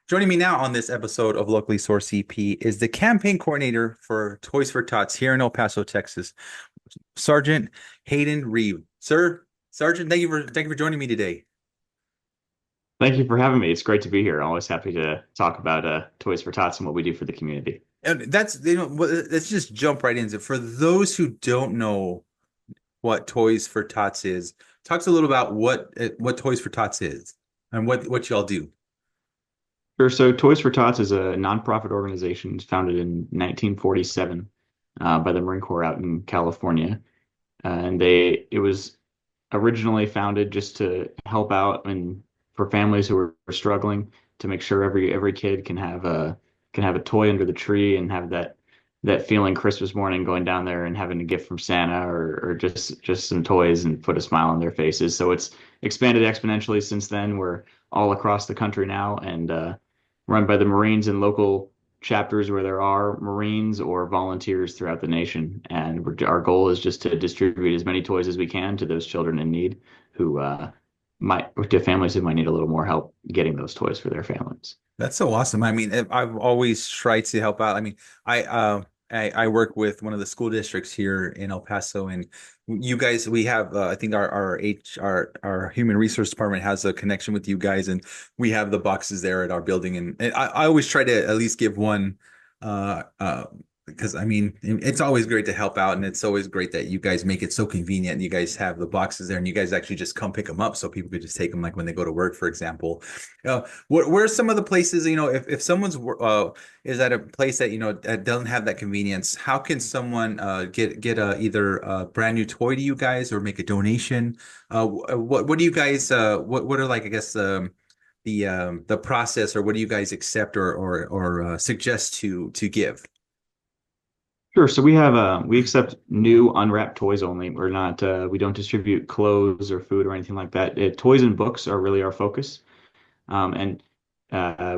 Joining me now on this episode of Locally Sourced CP is the campaign coordinator for Toys for Tots here in El Paso, Texas, Sergeant Hadden Reeve. Sergeant, thank you for joining me today. Thank you for having me. It's great to be here. Always happy to talk about Toys for Tots and what we do for the community. And let's just jump right into it. For those who don't know what Toys for Tots is, talk a little about what Toys for Tots is and what y'all do. Sure. So Toys for Tots is a nonprofit organization founded in 1947 by the Marine Corps out in California. And it was originally founded just to help out and for families who were struggling to make sure every kid can have a toy under the tree and have that feeling Christmas morning going down there and having a gift from Santa or just some toys and put a smile on their faces. So it's expanded exponentially since then. We're all across the country now and run by the Marines and local chapters where there are Marines or volunteers throughout the nation. And our goal is just to distribute as many toys as we can to those children in need who to families who might need a little more help getting those toys for their families. That's so awesome. I mean, I've always tried to help out. I mean, I work with one of the school districts here in El Paso, and you guys, we have I think our human resource department has a connection with you guys, and we have the boxes there at our building, and I always try to at least give one, uh, uh, because I mean, it's always great to help out, and it's always great that you guys make it so convenient. And you guys have the boxes there, and you guys actually just come pick them up, so people could just take them, like when they go to work, for example. Where are some of the places, if someone's is at a place that that doesn't have that convenience, how can someone get either a brand new toy to you guys or make a donation? What do you guys what are, like, I guess, the process, or what do you guys accept or suggest to give? Sure. So we accept new unwrapped toys only. We don't distribute clothes or food or anything like that. Toys and books are really our focus. And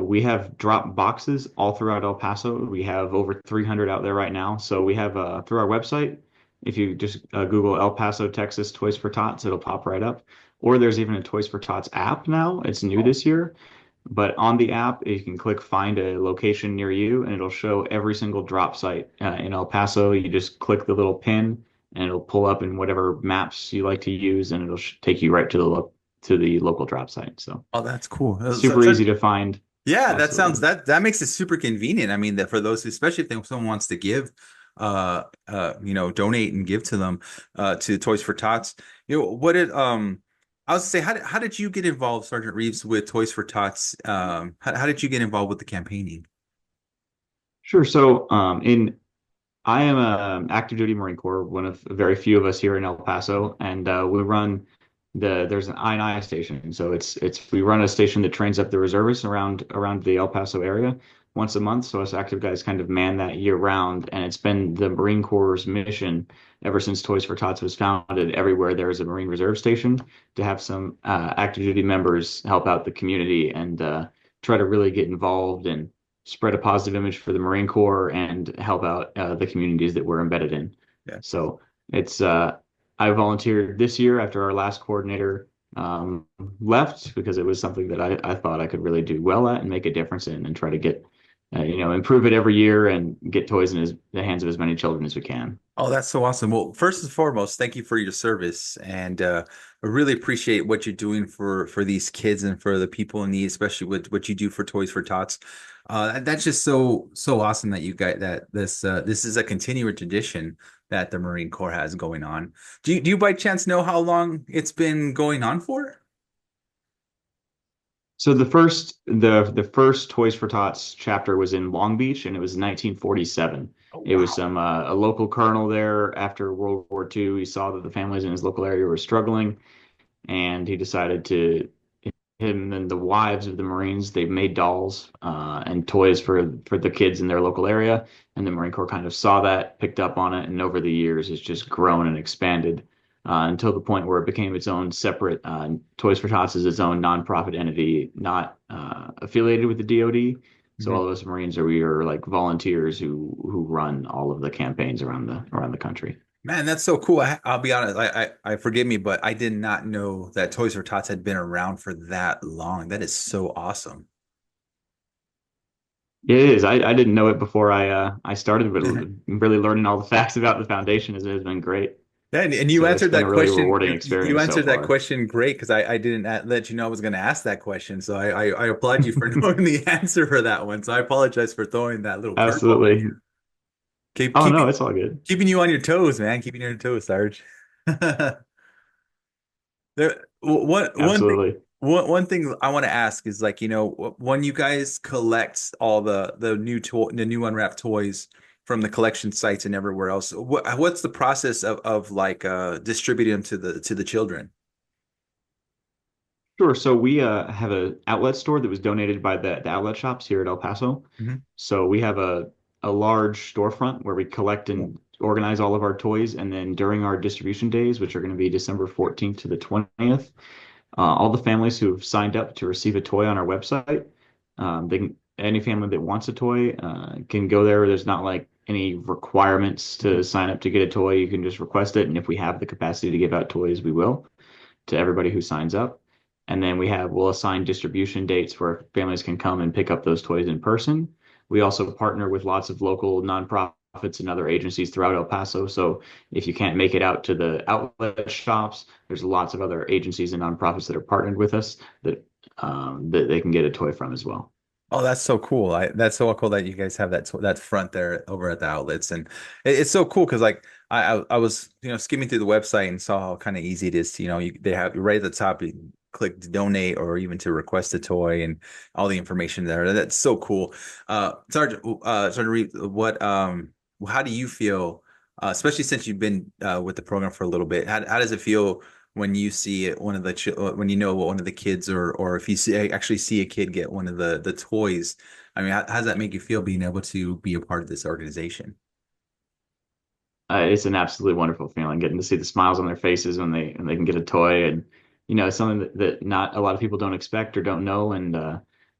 we have drop boxes all throughout El Paso. We have over 300 out there right now. So we have through our website, if you just Google El Paso, Texas Toys for Tots, it'll pop right up. Or there's even a Toys for Tots app now. It's new this year. But on the app, you can click find a location near you, and it'll show every single drop site in El Paso. You just click the little pin, and it'll pull up in whatever maps you like to use, and it'll take you right to the local drop site. So Oh, that's cool. super easy to find. Yeah, that sounds Absolutely. that makes it super convenient. I mean, that for those, especially if someone wants to give, donate and give to them, to Toys for Tots. I was to say, how did you get involved, Sergeant Reeves, with Toys for Tots? How did you get involved with the campaigning? Sure. So, I am a active duty Marine Corps, one of very few of us here in El Paso, and we run there's an I&I station. So we run a station that trains up the reservists around the El Paso area once a month. So us active guys kind of man that year round, and it's been the Marine Corps' mission ever since Toys for Tots was founded. Everywhere there is a Marine Reserve station to have some active duty members help out the community and try to really get involved and spread a positive image for the Marine Corps and help out the communities that we're embedded in. Yeah. So it's I volunteered this year after our last coordinator left because it was something that I thought I could really do well at and make a difference in and try to get improve it every year and get toys in the hands of as many children as we can. Oh, that's so awesome. Well, first and foremost, thank you for your service, and I really appreciate what you're doing for these kids and for the people in need, especially with what you do for Toys for Tots. That's just so awesome that you got that this is a continuing tradition that the Marine Corps has going on. Do you by chance know how long it's been going on for? So the first Toys for Tots chapter was in Long Beach, and it was 1947. Oh, It was wow. a local colonel there after World War II. He saw that the families in his local area were struggling, and he decided to him and the wives of the Marines. They made dolls and toys for the kids in their local area, and the Marine Corps kind of saw that, picked up on it, and over the years it's just grown and expanded until the point where it became its own separate. Toys for Tots is its own nonprofit entity, not affiliated with the DoD. So Mhm. all of us Marines we are like volunteers who run all of the campaigns around the country. Man, that's so cool. I'll be honest. I forgive me, but I did not know that Toys for Tots had been around for that long. That is so awesome. It is. I didn't know it before I started, but really learning all the facts about the foundation has been great. Yeah, and you So it's answered been a that really question. rewarding You experience so answered that far. question great because I didn't let you know I was going to ask that question. So I applaud you for knowing the answer for that one. So I apologize for throwing that little curveball at you. Absolutely. Keep Oh no, keeping it's all good. keeping you on your toes, man. Keeping you on your toes, Sarge. One thing Absolutely. one thing I want to ask is like, when you guys collect all the new unwrapped toys from the collection sites and everywhere else, what's the process of like distributing them to the children? Sure. So we have a outlet store that was donated by the outlet shops here at El Paso. Hmm. So we have a large storefront where we collect Cool. and organize all of our toys, and then during our distribution days, which are going to be December 14th to the 20th, all the families who have signed up to receive a toy on our website, any family that wants a toy can go there. There's not like any requirements to sign up to get a toy. You can just request it, and if we have the capacity to give out toys, we will to everybody who signs up. And then we'll assign distribution dates where families can come and pick up those toys in person. We also partner with lots of local nonprofits and other agencies throughout El Paso. So if you can't make it out to the outlet shops, there's lots of other agencies and nonprofits that are partnered with us that they can get a toy from as well. Oh, that's so cool. That's so cool that you guys have that front there over at the outlets. And it's so cool because like I was, skimming through the website and saw how kind of easy it is to, they have right at the top, you click to donate or even to request a toy and all the information there. That's so cool. Sergeant Reeve, how do you feel, especially since you've been with the program for a little bit, how does it feel when you see it, when you know one of the kids, or if you actually see a kid get one of the toys? I mean, how does that make you feel being able to be a part of this organization? It's an absolutely wonderful feeling getting to see the smiles on their faces when they can get a toy, and it's something that not a lot of people don't expect or don't know, and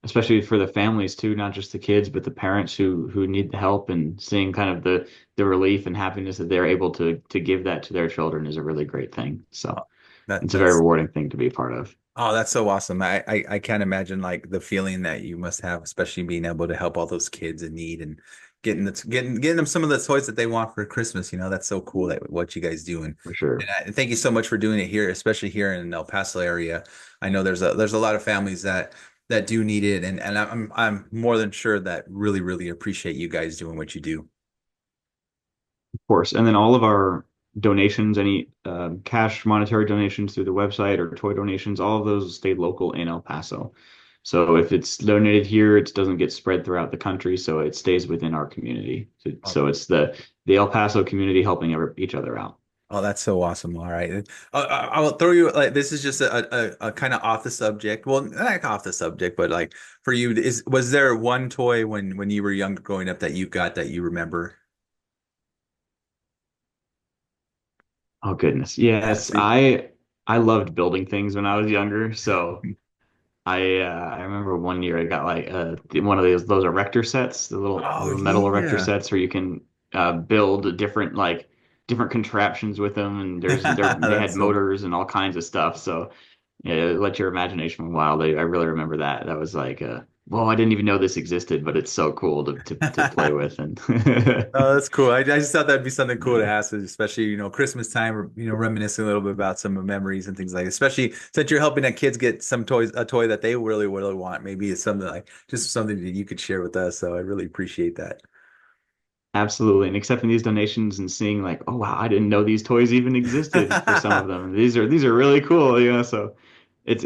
especially for the families too, not just the kids but the parents who need the help, and seeing kind of the relief and happiness that they're able to give that to their children is a really great thing. So Oh, that it's a very that's rewarding thing to be a part of. oh, that's so awesome. I can't imagine like the feeling that you must have, especially being able to help all those kids in need and getting them some of the toys that they want for Christmas. That's so cool that what you guys do. For sure. And thank you so much for doing it here, especially here in El Paso area. I know there's a lot of families that do need it, and I'm more than sure that really appreciate you guys doing what you do. Of course. And then all of our donations, any cash monetary donations through the website or toy donations, all of those stay local in El Paso. So if it's donated here, it doesn't get spread throughout the country, so it stays within our community. So it's the El Paso community helping each other out. Oh, that's so awesome. All right. I will throw you like this is just a kind of off the subject. Well, not off the subject, but like for you, was there one toy when you were younger growing up that you got that you remember? Oh goodness. Yeah, Yes, for you. I loved building things when I was younger, so I remember one year I got like one of those erector sets, the Oh little metal erector yeah. sets where you can build different contraptions with them, and they That's had so motors and all kinds of stuff. So yeah, let your imagination run wild. I really remember that. That was like well, I didn't even know this existed, but it's so cool to play with and Oh, that's cool. I just thought that'd be something cool to ask, especially, Christmas time, reminiscing a little bit about some memories and things like that. Especially since you're helping that kids get a toy that they really want. Maybe it's something like just something that you could share with us. So I really appreciate that. Absolutely. And accepting these donations and seeing like, oh wow, I didn't know these toys even existed for some of them. These are really cool, so it's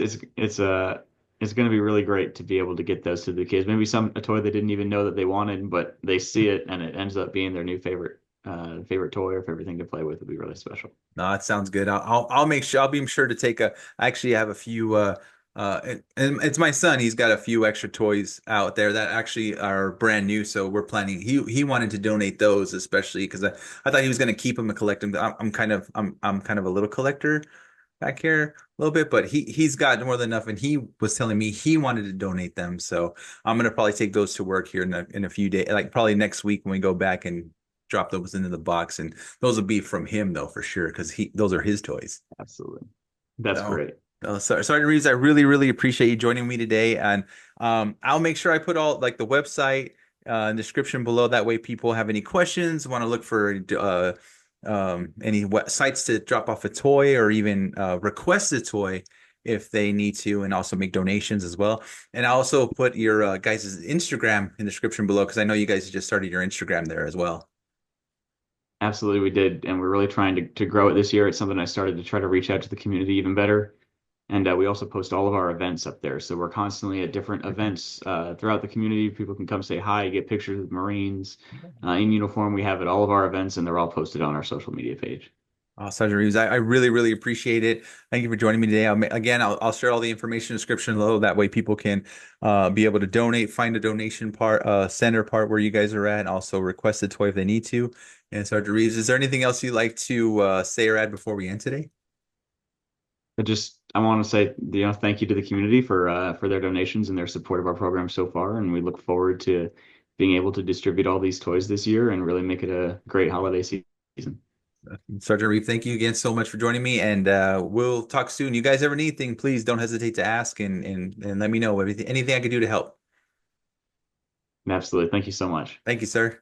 it's going to be really great to be able to get those to the kids. Maybe a toy they didn't even know that they wanted, but they see it and it ends up being their new favorite toy or favorite thing to play with. Would be really special. No, it sounds good. I'll make sure I'll be sure to take I actually have a few and it's my son. He's got a few extra toys out there that actually are brand new. So we're planning. He wanted to donate those, especially because I thought he was going to keep them and collect them. I'm kind of a little collector back here a little bit, but he's got more than enough, and he was telling me he wanted to donate them. So I'm gonna probably take those to work here in a few days, like probably next week when we go back and drop those into the box, and those will be from him though for sure because he those are his toys. Absolutely. That's No, great. no, sorry, Reeves. I really appreciate you joining me today, and I'll make sure I put all like the website. description below. That way, people have any questions, want to look for any sites to drop off a toy or even request a toy if they need to, and also make donations as well. And I also put your guys' Instagram in the description below because I know you guys just started your Instagram there as well. Absolutely, we did, and we're really trying to grow it this year. It's something I started to try to reach out to the community even better. And we also post all of our events up there. So we're constantly at different events throughout the community. People can come say hi, get pictures with Marines in uniform. We have at all of our events, and they're all posted on our social media page. Sergeant Reeves, I really, really appreciate it. Thank you for joining me today. I'll share all the information in the description below. That way people can be able to donate, find a donation part, center part where you guys are at, and also request a toy if they need to. And Sergeant Reeves, is there anything else you'd like to say or add before we end today? I want to say, thank you to the community for their donations and their support of our program so far, and we look forward to being able to distribute all these toys this year and really make it a great holiday season. Sergeant Reeve, thank you again so much for joining me, and we'll talk soon. You guys ever need anything, please don't hesitate to ask and let me know anything I could do to help. Absolutely. Thank you so much. Thank you, sir.